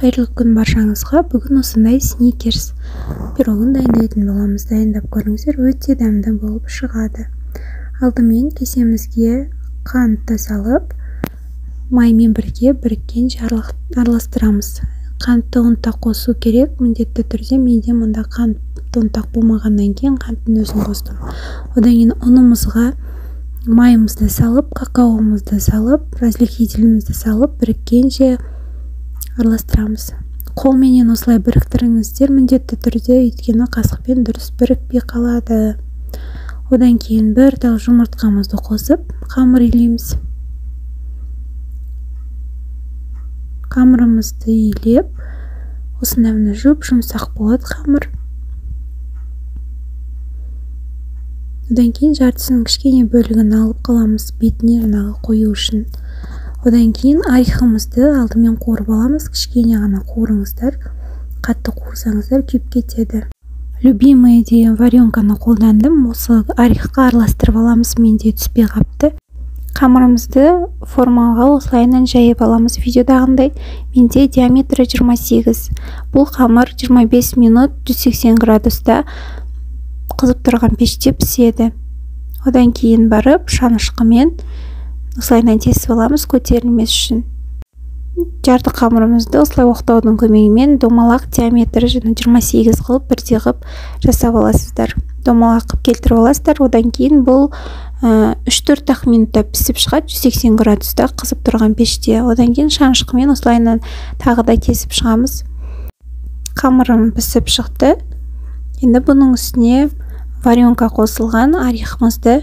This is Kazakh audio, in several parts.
Қайырлы күн баршаңызға. Бүгін осындай сникерс пирогын дайындайтын боламыз. Дайындап көріңіздер, өте дәмді болып шығады. Алдымен кесемізге қантты салып, маймен бірге біріккенше араластырамыз. Қантты ұнтақ қосу керек, міндетті түрде. Менде мұнда қантты ұнтақ болмағаннан кейін қанттың өзін қостым. Одан кейін ұнымызға майымызды салып, какаомызды салып, разрыхителімізді салып, біріккенше араластырамыз. Қолменен осылай біріктіріңіздер міндетті түрде, өйткені қасықпен дұрыс бірікпей қалады. Одан кейін бір тал жұмыртқамызды қосып, қамыр илейміз. Қамырымызды илеп, осындай мына жұмсақ болады қамыр. Одан кейін жартысының кішкене бөлігін алып қаламыз, бетіне жаңағы қою үшін. Одан кейін орехымызды алдымен қуырып аламыз, кішкене ғана қуырыңыздар, қатты қуырсаңыздар күйіп кетеді. Любимый деген варенканы қолдандым, осы орехқа араластырып аламыз, менде түспей қапты. Қамырымызды формаға осылайынан жайып аламыз, видеодағындай. Менде диаметрі 28. Бұл қамыр 25 минут 180 градуста қызып тұрған пеште піседі. Одан кейін барып шанышқымен осылайынан тесіп аламыз, көтерілмес үшін. Жарты қамырымызды осылай оқтаудың көмегімен домалақ диаметрі 28 қылып бірдей қылып жасап аласыздар. Домалақ қылып келтіріп аласыздар. Одан кейін бұл 3-4 минутта пісіп шығады, 180 градуста қызып тұрған пеште. Одан кейін шанышқымен осылайынан тағы да кесіп шығамыз. Қамырым пісіп шықты. Енді бұның үстіне варенка қосылған орехымызды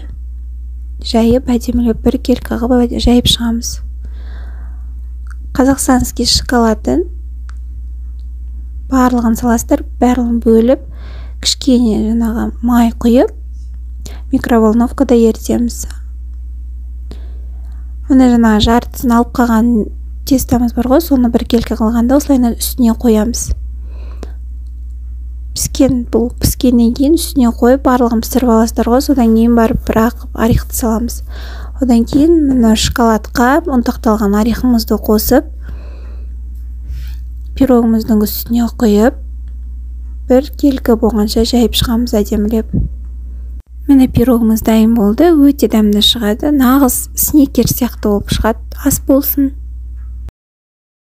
жайып, әдемілеп бір келкі қылып жайып шығамыз. Қазақстанский шоколадын барлығын саласыздар, барлығын бөліп, кішкене жаңағы май құйып, микроволновкада ерітеміз. Мына жаңағы жартысын алып қалған тестамыз бар ғой, соны бір келкі қылғанда осылайынан үстіне қоямыз. Піскеннен кейін үстіне қойып, барлығын пісіріп аласыздар ғой, содан кейін барып бірақ орехты саламыз. Одан кейін мына шоколадқа ұнтақталған орехымызды қосып, пирогымыздың үстіне құйып, бір келкі болғанша жайып шығамыз әдемілеп. Міне пирогымыз дайын болды, өте дәмді шығады, нағыз сникерс сияқты болып шығады. Ас болсын.